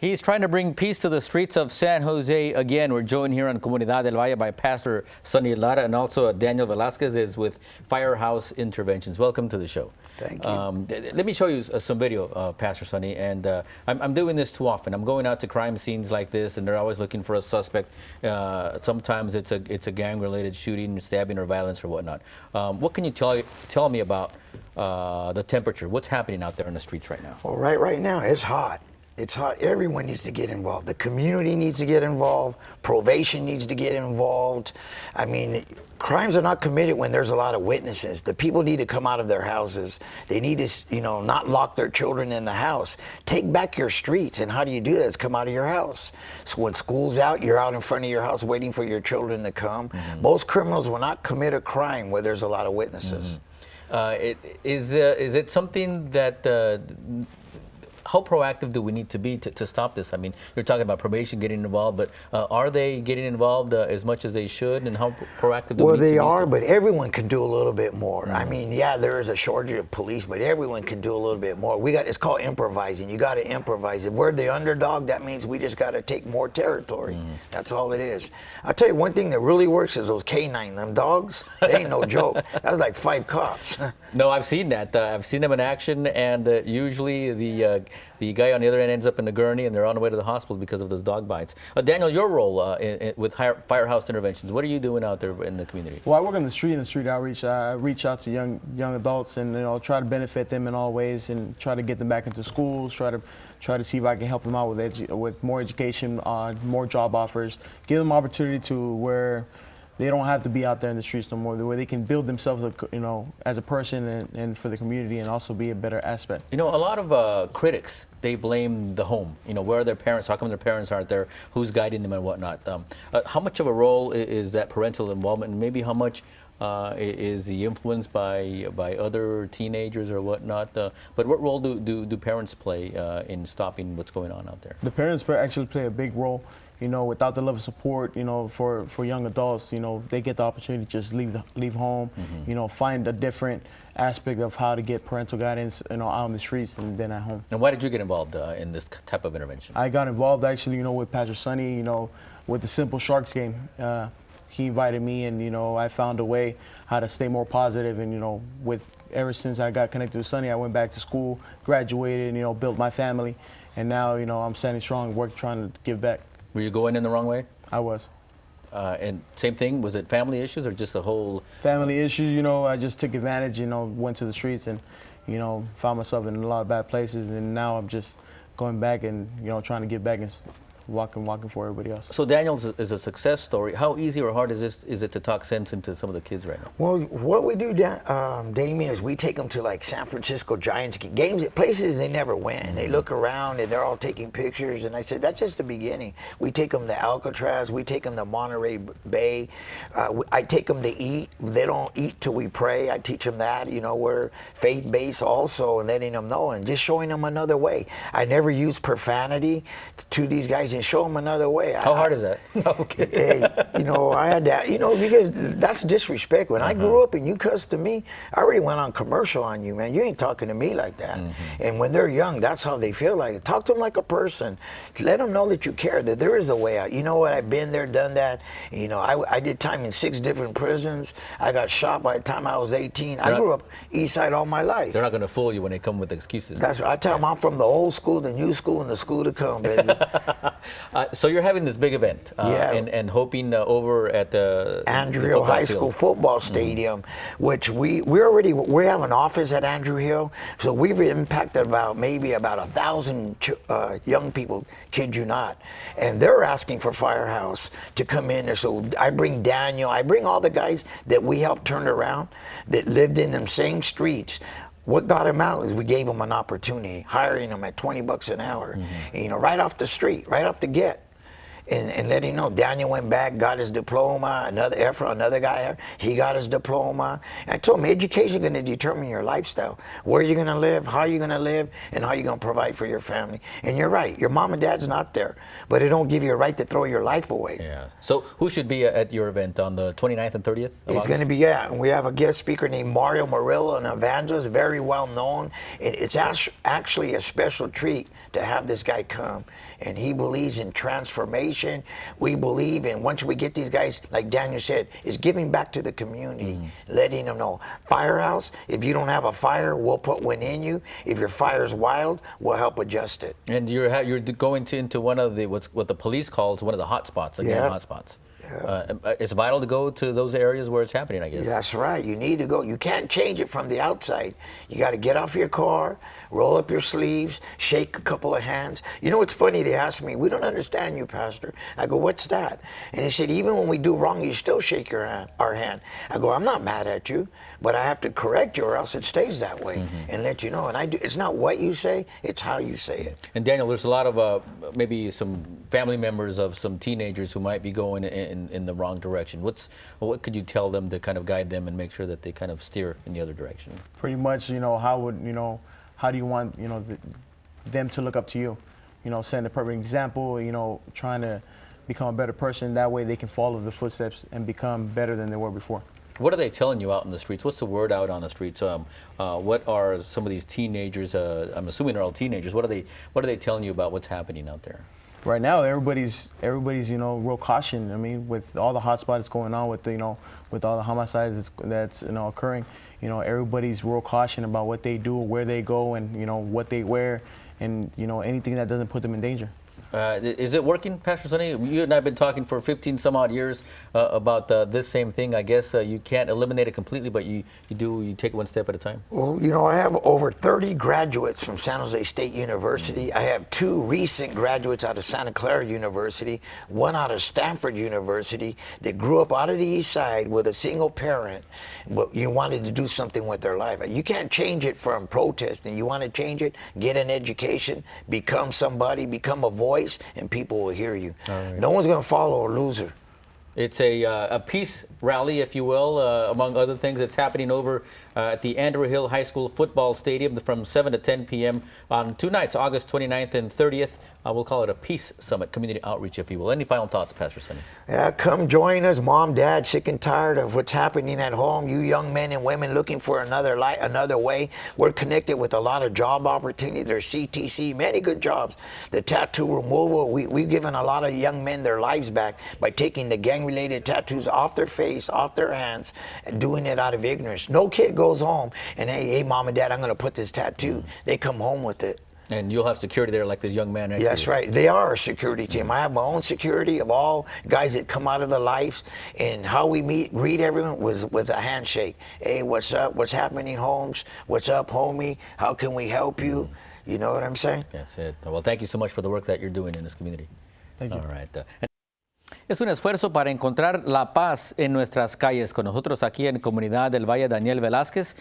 He's trying to bring peace to the streets of San Jose again. We're joined here on Comunidad del Valle by Pastor Sonny Lara, and also Daniel Velasquez is with Firehouse Interventions. Welcome to the show. Thank you. Let me show you some video, Pastor Sonny, and I'm doing this too often. I'm going out to crime scenes like this, and they're always looking for a suspect. Sometimes it's a gang-related shooting, stabbing, or violence or whatnot. What can you tell me about the temperature? What's happening out there in the streets right now? Well, right now, it's hot. It's hot. Everyone needs to get involved. The community needs to get involved. Probation needs to get involved. I mean, crimes are not committed when there's a lot of witnesses. The people need to come out of their houses. They need to, not lock their children in the house. Take back your streets. And how do you do that? It's come out of your house. So when school's out, you're out in front of your house waiting for your children to come. Mm-hmm. Most criminals will not commit a crime where there's a lot of witnesses. Mm-hmm. Is it something that how proactive do we need to be to stop this? I mean, you're talking about probation getting involved, but are they getting involved as much as they should? And how proactive do we need to be? Well, they are, but everyone can do a little bit more. Mm-hmm. I mean, yeah, there is a shortage of police, but everyone can do a little bit more. It's called improvising. You got to improvise. If we're the underdog, that means we just got to take more territory. Mm-hmm. That's all it is. I'll tell you one thing that really works is those K9. Them dogs, they ain't no joke. That's like 5 cops. No, I've seen that. I've seen them in action, and usually the guy on the other end ends up in the gurney, and they're on the way to the hospital because of those dog bites. Daniel, your role with Firehouse Interventions, what are you doing out there in the community? Well, I work on the street outreach. I reach out to young adults and try to benefit them in all ways, and try to get them back into schools. Try to see if I can help them out with more education, more job offers, give them opportunity to where they don't have to be out there in the streets no more, where they can build themselves, as a person and for the community, and also be a better aspect. A lot of critics, they blame the home. Where are their parents? How come their parents aren't there? Who's guiding them and whatnot? How much of a role is that parental involvement, and maybe how much is the influence by other teenagers or whatnot? But what role do parents play in stopping what's going on out there? The parents actually play a big role. Without the love and support, for young adults, they get the opportunity to just leave home, mm-hmm. Find a different aspect of how to get parental guidance, out on the streets and then at home. And why did you get involved in this type of intervention? I got involved actually, with Pastor Sonny, with the Simple Sharks game. He invited me, and I found a way how to stay more positive. And ever since I got connected with Sonny, I went back to school, graduated, and built my family, and now I'm standing strong, trying to give back. Were you going in the wrong way? I was. And same thing, was it family issues or just a whole? Family issues, I just took advantage, went to the streets and, found myself in a lot of bad places. And now I'm just going back and, trying to get back and walking for everybody else. So Daniel is a success story. How easy or hard is it to talk sense into some of the kids right now? Well, what we do, Damien, is we take them to like San Francisco Giants games, places they never went. They look around and they're all taking pictures. And I said, that's just the beginning. We take them to Alcatraz. We take them to Monterey Bay. I take them to eat. They don't eat till we pray. I teach them that. We're faith-based also, and letting them know and just showing them another way. I never use profanity to these guys and show them another way. How hard is that? Okay. I had that, because that's disrespect. When I grew up and you cussed to me, I already went on commercial on you, man. You ain't talking to me like that. Mm-hmm. And when they're young, that's how they feel like it. Talk to them like a person. Let them know that you care, that there is a way out. You know what? I've been there, done that. I did time in 6 different prisons. I got shot by the time I was 18. I grew up East Side all my life. They're not going to fool you when they come with excuses. That's right. I tell them I'm from the old school, the new school, and the school to come, baby. So you're having this big event, and hoping over at the Andrew Hill High School football stadium, which we have an office at Andrew Hill, so we've impacted about 1,000 young people, kid you not, and they're asking for Firehouse to come in there. So I bring Daniel, I bring all the guys that we helped turn around that lived in them same streets. What got him out is we gave him an opportunity, hiring him at $20 an hour, right off the street, right off the get. and letting know. Daniel went back, got his diploma. Another guy, he got his diploma. And I told him, education is going to determine your lifestyle, where you're going to live, how you're going to live, and how you're going to provide for your family. And you're right, your mom and dad's not there, but it don't give you a right to throw your life away. Yeah. So who should be at your event on the 29th and 30th? It's going to be, and we have a guest speaker named Mario Murillo, an evangelist, very well known. It's actually a special treat to have this guy come. And he believes in transformation. We believe in, once we get these guys, like Daniel said, is giving back to the community, letting them know. Firehouse, if you don't have a fire, we'll put one in you. If your fire's wild, we'll help adjust it. And you're going into one of the, what the police calls one of the hot spots, hot spots. Yeah. It's vital to go to those areas where it's happening, I guess. That's right. You need to go. You can't change it from the outside. You got to get off your car, roll up your sleeves, shake a couple of hands. You know what's funny? They asked me, "We don't understand you, Pastor." I go, "What's that?" And he said, "Even when we do wrong, you still shake our hand." I go, "I'm not mad at you, but I have to correct you or else it stays that way and let you know." And it's not what you say, it's how you say it. And Daniel, there's a lot of maybe some family members of some teenagers who might be going in the wrong direction. What could you tell them to kind of guide them and make sure that they kind of steer in the other direction? Pretty much, how do you want, them to look up to you? Setting a perfect example, trying to become a better person. That way they can follow the footsteps and become better than they were before. What are they telling you out in the streets? What's the word out on the streets? What are some of these teenagers? I'm assuming they're all teenagers. What are they telling you about what's happening out there? Right now, everybody's real caution. I mean, with all the hotspots going on, with all the homicides that's occurring, everybody's real caution about what they do, where they go, and what they wear, and anything that doesn't put them in danger. Is it working, Pastor Sonny? You and I have been talking for 15 some odd years about this same thing. I guess you can't eliminate it completely, but you take it one step at a time. Well, I have over 30 graduates from San Jose State University. I have 2 recent graduates out of Santa Clara University, one out of Stanford University that grew up out of the East Side with a single parent, but you wanted to do something with their life. You can't change it from protesting. You want to change it, get an education, become somebody, become a voice, and people will hear you. Right. No one's going to follow a loser. It's a peace rally, if you will, among other things. It's happening over at the Andrew Hill High School football stadium from 7 to 10 p.m. on 2 nights, August 29th and 30th. We'll call it a peace summit, community outreach, if you will. Any final thoughts, Pastor Sonny? Yeah, come join us. Mom, Dad, sick and tired of what's happening at home. You young men and women looking for another way. We're connected with a lot of job opportunities. There's CTC, many good jobs. The tattoo removal, we've given a lot of young men their lives back by taking the gang-related tattoos off their face, off their hands, and doing it out of ignorance. No kid goes home and, hey, Mom and Dad, I'm going to put this tattoo. They come home with it. And you'll have security there like this young man next to you. That's right. They are a security team. I have my own security of all guys that come out of the life. And how we greet everyone was with a handshake. Hey, what's up? What's happening, Holmes? What's up, homie? How can we help you? You know what I'm saying? That's it. Well, thank you so much for the work that you're doing in this community. Thank you. All right. Es un esfuerzo para encontrar la paz en nuestras calles. Con nosotros aquí en Comunidad del Valle, Daniel Velázquez,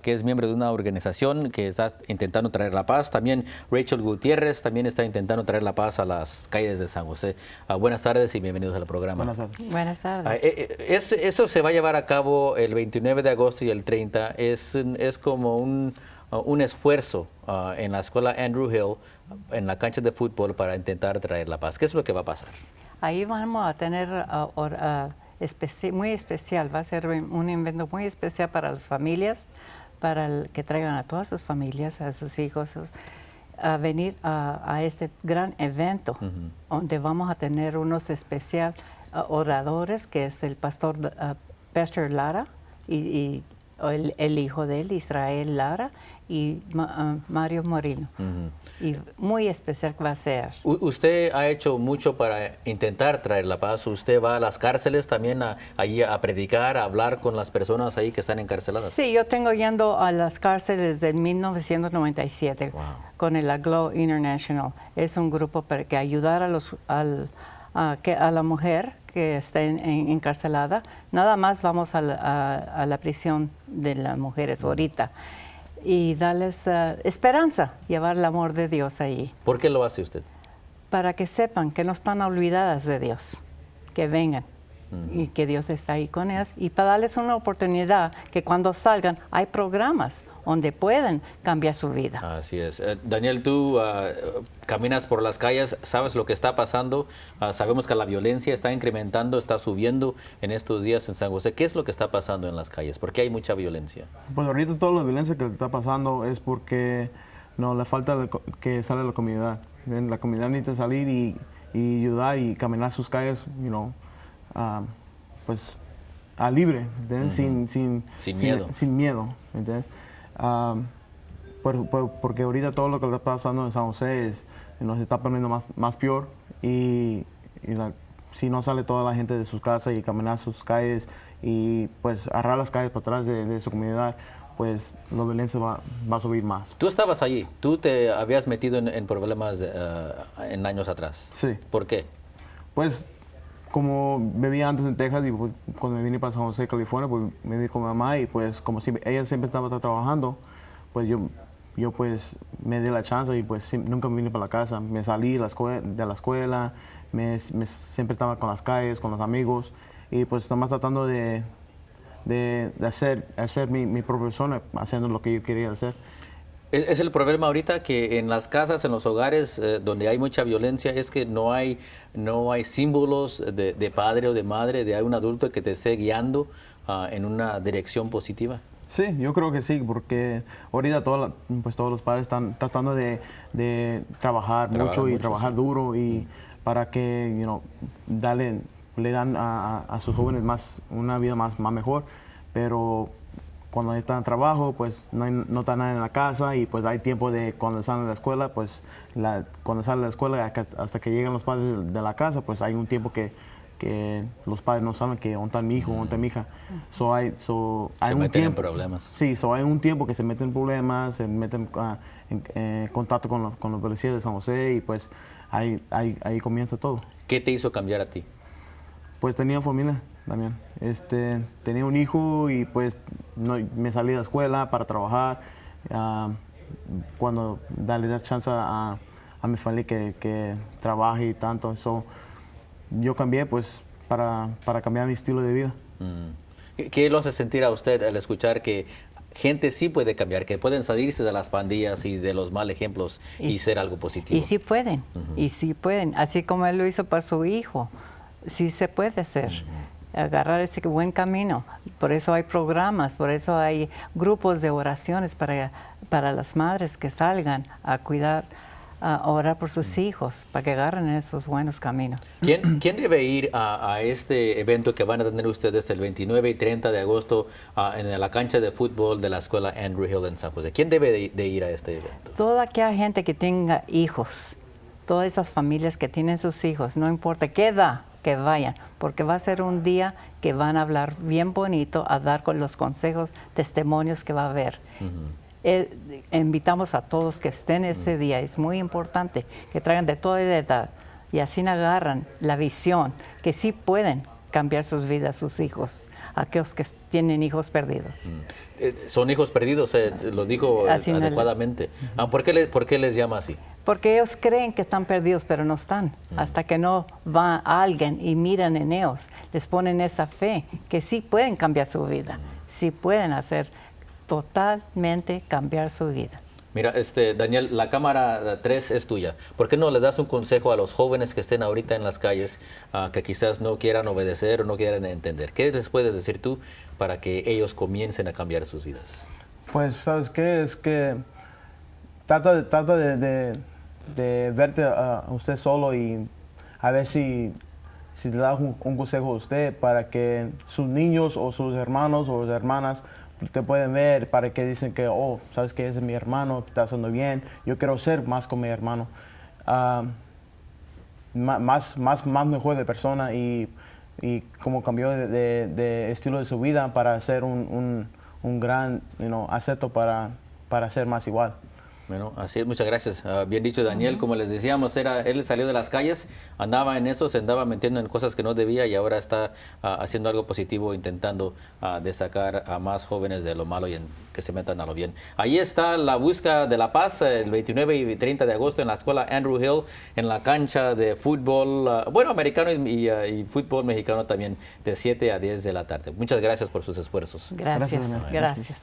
que es miembro de una organización que está intentando traer la paz. También Rachel Gutiérrez también está intentando traer la paz a las calles de San José. Buenas tardes y bienvenidos al programa. Buenas tardes. Buenas tardes. Eso se va a llevar a cabo el 29 de agosto y el 30. Es como un esfuerzo en la escuela Andrew Hill, en la cancha de fútbol, para intentar traer la paz. ¿Qué es lo que va a pasar? Ahí vamos a tener muy especial, va a ser un evento muy especial para las familias, para que traigan a todas sus familias, a sus hijos, a venir a este gran evento, donde vamos a tener unos especial oradores, que es el pastor Lara y el hijo de él, Israel Lara, y Mario Moreno. Y muy especial va a ser. Usted ha hecho mucho para intentar traer la paz. Usted va a las cárceles también allí a predicar, a hablar con las personas ahí que están encarceladas. Sí, yo tengo yendo a las cárceles desde 1997 con el Aglow International. Es un grupo para que ayudar a la mujer que está encarcelada. Nada más vamos a la prisión de las mujeres ahorita. Y darles esperanza, llevar el amor de Dios ahí. ¿Por qué lo hace usted? para que sepan que no están olvidadas de Dios, que vengan y que Dios está ahí con ellas, y para darles una oportunidad que cuando salgan hay programas donde pueden cambiar su vida. Así es. Daniel, tú caminas por las calles, sabes lo que está pasando, sabemos que la violencia está incrementando, está subiendo en estos días en San José. ¿Qué es lo que está pasando en las calles? ¿Por qué hay mucha violencia? Pues ahorita toda la violencia que está pasando es porque no le falta que sale la comunidad. La comunidad necesita salir y ayudar y caminar sus calles, pues a libre, ¿entiendes? Sin miedo. Sin miedo, ¿entiendes? Porque ahorita todo lo que está pasando en San José nos está poniendo más peor y si no sale toda la gente de sus casas y caminar sus calles y pues agarrar las calles para atrás de su comunidad, pues la violencia va a subir más. Tú estabas allí, tú te habías metido en problemas en años atrás. Sí. ¿Por qué? Pues como vivía antes en Texas y pues, cuando me vine para San José, California, pues me viví con mi mamá y pues como si ella siempre estaba trabajando, pues yo pues me di la chance y pues nunca me vine para la casa. Me salí de la escuela, siempre estaba con las calles, con los amigos y pues estaba tratando de hacer mi propia persona, haciendo lo que yo quería hacer. Es el problema ahorita que en las casas, en los hogares donde hay mucha violencia, es que no hay símbolos de padre o de madre, de un adulto que te esté guiando en una dirección positiva. Sí, yo creo que sí, porque ahorita pues todos los padres están tratando de trabajar mucho y trabajar duro y para que le dan a sus jóvenes una vida más mejor, pero cuando están en trabajo, pues no está nada en la casa y pues hay tiempo de cuando salen de la escuela, pues cuando salen de la escuela hasta que llegan los padres de la casa, pues hay un tiempo que los padres no saben que dónde está mi hijo, dónde está mi hija. Hay Se un meten en tiempo, problemas. Sí, hay un tiempo que se meten en problemas, se meten en contacto con los policías de San José y pues ahí comienza todo. ¿Qué te hizo cambiar a ti? Pues tenía familia también. Tenía un hijo y pues me salí de la escuela para trabajar. Cuando le das chance a mi familia que trabaje y tanto. Yo cambié pues para cambiar mi estilo de vida. ¿Qué lo hace sentir a usted al escuchar que gente sí puede cambiar, que pueden salirse de las pandillas y de los malos ejemplos y ser algo positivo? Y sí pueden, y sí pueden, así como él lo hizo para su hijo. Sí se puede hacer, agarrar ese buen camino. Por eso hay programas, por eso hay grupos de oraciones para las madres que salgan a cuidar, a orar por sus hijos, para que agarren esos buenos caminos. ¿Quién debe ir a este evento que van a tener ustedes el 29 y 30 de agosto en la cancha de fútbol de la escuela Andrew Hill en San José? ¿Quién debe de ir a este evento? Toda aquella gente que tenga hijos, todas esas familias que tienen sus hijos, no importa qué edad, que vayan, porque va a ser un día que van a hablar bien bonito, a dar con los consejos, testimonios que va a haber. Invitamos a todos que estén ese día, es muy importante que traigan de toda edad y así agarran la visión que sí pueden cambiar sus vidas, sus hijos, aquellos que tienen hijos perdidos. Son hijos perdidos, lo dijo adecuadamente. ¿Por qué les llama así? Porque ellos creen que están perdidos, pero no están. Hasta que no va alguien y miran en ellos, les ponen esa fe que sí pueden cambiar su vida, sí pueden hacer totalmente cambiar su vida. Mira, Daniel, la cámara 3 es tuya. ¿Por qué no le das un consejo a los jóvenes que estén ahorita en las calles que quizás no quieran obedecer o no quieran entender? ¿Qué les puedes decir tú para que ellos comiencen a cambiar sus vidas? Pues, ¿sabes qué? Es que trata de verte a usted solo y a ver si le das un consejo a usted para que sus niños o sus hermanos o hermanas te pueden ver, para que dicen que, oh, ¿sabes qué? Ese es mi hermano, que está haciendo bien, yo quiero ser más con mi hermano. Más mejor de persona y como cambió de estilo de su vida para ser un gran acepto para ser más igual. Bueno, así es, muchas gracias. Bien dicho, Daniel, como les decíamos, él salió de las calles, andaba en eso, se andaba metiendo en cosas que no debía y ahora está haciendo algo positivo, intentando de sacar a más jóvenes de lo malo y que se metan a lo bien. Ahí está la búsqueda de la paz el 29 y 30 de agosto en la escuela Andrew Hill, en la cancha de fútbol, americano y fútbol mexicano también, de 7 a 10 de la tarde. Muchas gracias por sus esfuerzos. Gracias, Gracias, gracias.